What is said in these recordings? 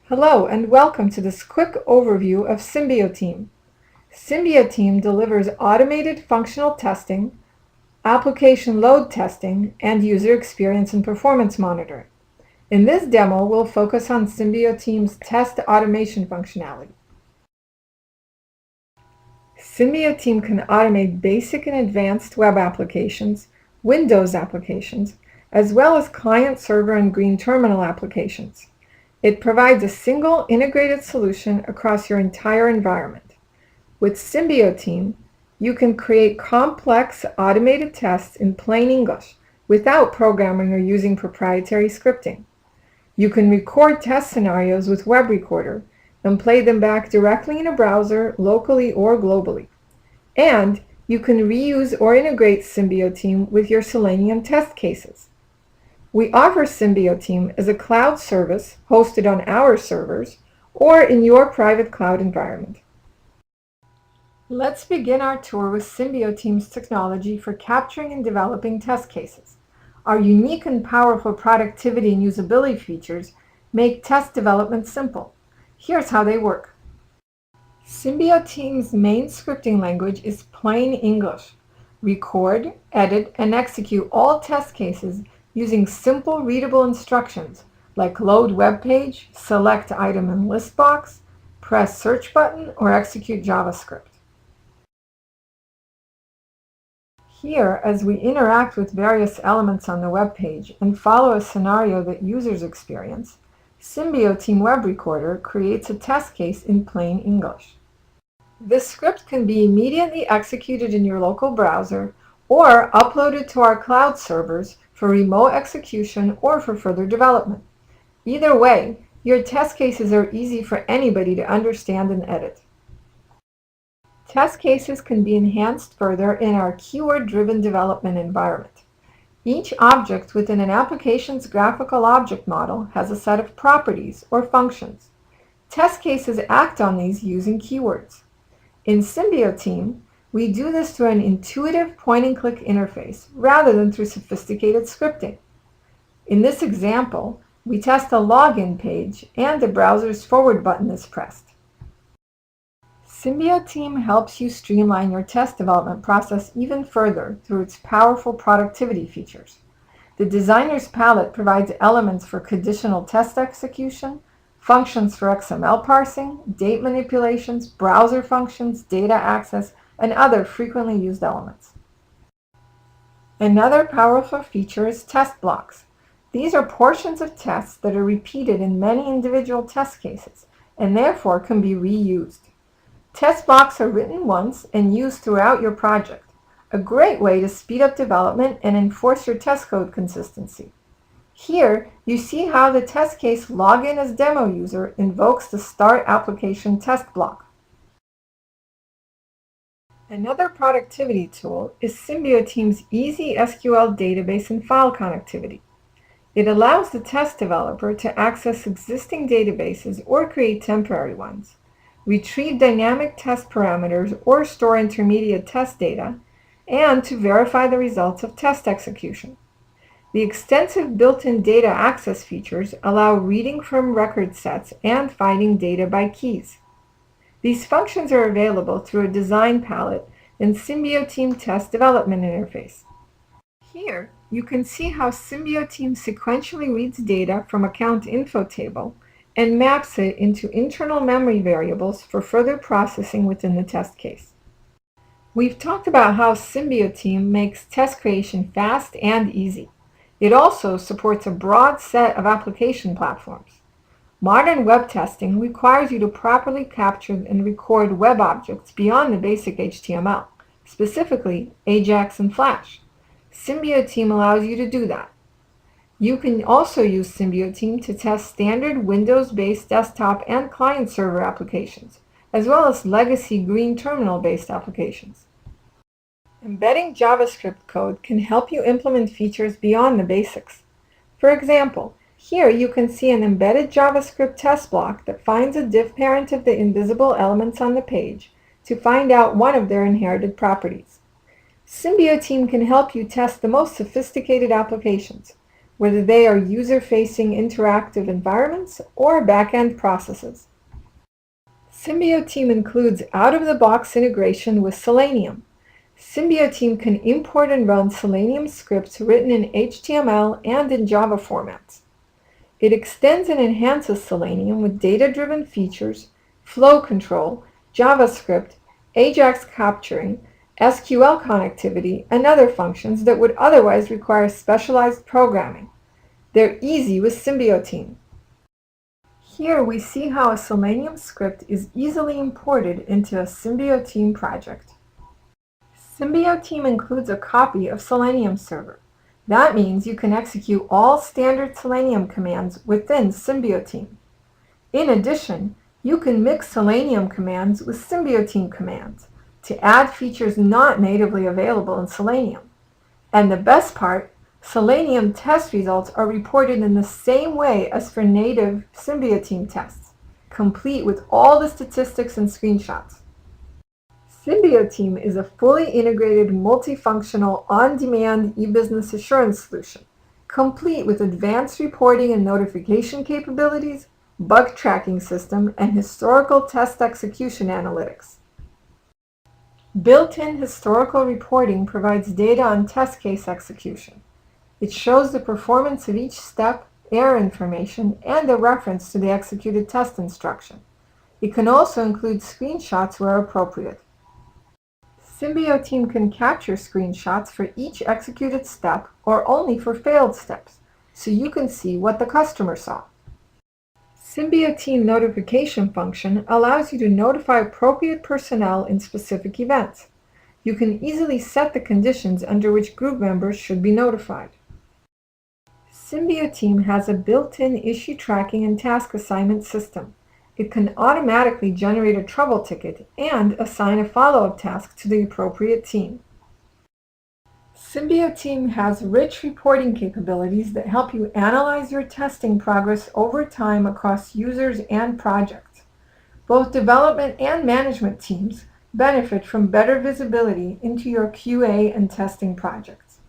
Hello and welcome to this quick overview of SymbioTeam. SymbioTeam delivers automated functional testing, application load testing, and user experience and performance monitoring. In this demo, we'll focus on SymbioTeam's test automation functionality. SymbioTeam can automate basic and advanced web applications, Windows applications, as well as client-server and green terminal applications. It provides a single integrated solution across your entire environment. With SymbioTeam, you can create complex automated tests in plain English without programming or using proprietary scripting. You can record test scenarios with Web Recorder and play them back directly in a browser, locally or globally. And you can reuse or integrate SymbioTeam with your Selenium test cases. We offer SymbioTeam as a cloud service hosted on our servers or in your private cloud environment. Let's begin our tour with SymbioTeam's technology for capturing and developing test cases. Our unique and powerful productivity and usability features make test development simple. Here's how they work. SymbioTeam's main scripting language is plain English. Record, edit, and execute all test cases using simple readable instructions like load web page, select item in list box, press search button, or execute JavaScript. Here, as we interact with various elements on the web page and follow a scenario that users experience, SymbioTeam Web Recorder creates a test case in plain English. This script can be immediately executed in your local browser or uploaded to our cloud servers for remote execution or for further development. Either way, your test cases are easy for anybody to understand and edit. Test cases can be enhanced further in our keyword-driven development environment. Each object within an application's graphical object model has a set of properties or functions. Test cases act on these using keywords. In SymbioTeam, we do this through an intuitive point-and-click interface rather than through sophisticated scripting. In this example, we test a login page and the browser's forward button is pressed. SymbioTeam helps you streamline your test development process even further through its powerful productivity features. The designer's palette provides elements for conditional test execution, functions for XML parsing, date manipulations, browser functions, data access, and other frequently used elements. Another powerful feature is test blocks. These are portions of tests that are repeated in many individual test cases and therefore can be reused. Test blocks are written once and used throughout your project, a great way to speed up development and enforce your test code consistency. Here, you see how the test case login as demo user invokes the start application test block. Another productivity tool is SymbioTeam's easy SQL database and file connectivity. It allows the test developer to access existing databases or create temporary ones, retrieve dynamic test parameters or store intermediate test data, and to verify the results of test execution. The extensive built-in data access features allow reading from record sets and finding data by keys. These functions are available through a design palette in SymbioTeam Test Development Interface. Here, you can see how SymbioTeam sequentially reads data from account info table and maps it into internal memory variables for further processing within the test case. We've talked about how SymbioTeam makes test creation fast and easy. It also supports a broad set of application platforms. Modern web testing requires you to properly capture and record web objects beyond the basic HTML, specifically AJAX and Flash. SymbioTeam allows you to do that. You can also use SymbioTeam to test standard Windows-based desktop and client-server applications, as well as legacy green terminal-based applications. Embedding JavaScript code can help you implement features beyond the basics. For example, here you can see an embedded JavaScript test block that finds a div parent of the invisible elements on the page to find out one of their inherited properties. SymbioTeam can help you test the most sophisticated applications. whether they are user-facing interactive environments or back-end processes. SymbioTeam includes out-of-the-box integration with Selenium. SymbioTeam can import and run Selenium scripts written in HTML and in Java formats. It extends and enhances Selenium with data-driven features, flow control, JavaScript, AJAX capturing, SQL connectivity, and other functions that would otherwise require specialized programming. They're easy with SymbioTeam. Here we see how a Selenium script is easily imported into a SymbioTeam project. SymbioTeam includes a copy of Selenium Server. That means you can execute all standard Selenium commands within SymbioTeam. In addition, you can mix Selenium commands with SymbioTeam commands to add features not natively available in Selenium. And the best part, Selenium test results are reported in the same way as for native SymbioTeam tests, complete with all the statistics and screenshots. SymbioTeam is a fully integrated, multifunctional, on-demand e-business assurance solution, complete with advanced reporting and notification capabilities, bug tracking system, and historical test execution analytics. Built-in historical reporting provides data on test case execution. It shows the performance of each step, error information, and a reference to the executed test instruction. It can also include screenshots where appropriate. SymbioTeam can capture screenshots for each executed step or only for failed steps, so you can see what the customer saw. SymbioTeam notification function allows you to notify appropriate personnel in specific events. You can easily set the conditions under which group members should be notified. SymbioTeam has a built-in issue tracking and task assignment system. It can automatically generate a trouble ticket and assign a follow-up task to the appropriate team. SymbioTeam has rich reporting capabilities that help you analyze your testing progress over time across users and projects. Both development and management teams benefit from better visibility into your QA and testing projects.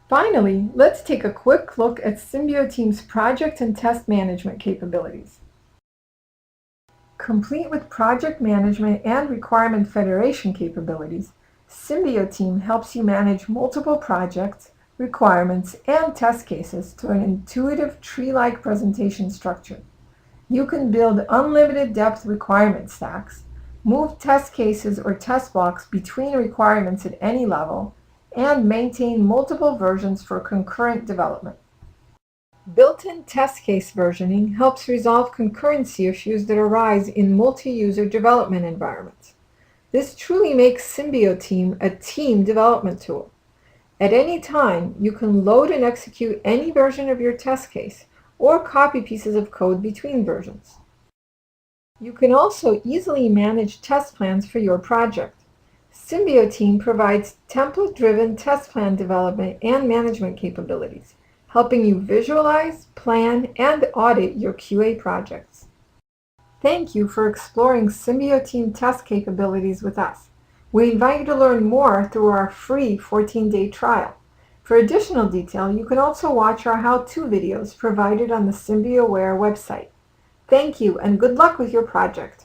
Finally, let's take a quick look at SymbioTeam's project and test management capabilities. Complete with project management and requirement federation capabilities, SymbioTeam helps you manage multiple projects, requirements, and test cases to an intuitive tree-like presentation structure. You can build unlimited depth requirement stacks, move test cases or test blocks between requirements at any level, and maintain multiple versions for concurrent development. Built-in test case versioning helps resolve concurrency issues that arise in multi-user development environments. This truly makes SymbioTeam a team development tool. At any time, you can load and execute any version of your test case or copy pieces of code between versions. You can also easily manage test plans for your project. SymbioTeam provides template-driven test plan development and management capabilities, helping you visualize, plan, and audit your QA projects. Thank you for exploring SymbioTeam test capabilities with us. We invite you to learn more through our free 14-day trial. For additional detail, you can also watch our how-to videos provided on the SymbioWare website. Thank you, and good luck with your project.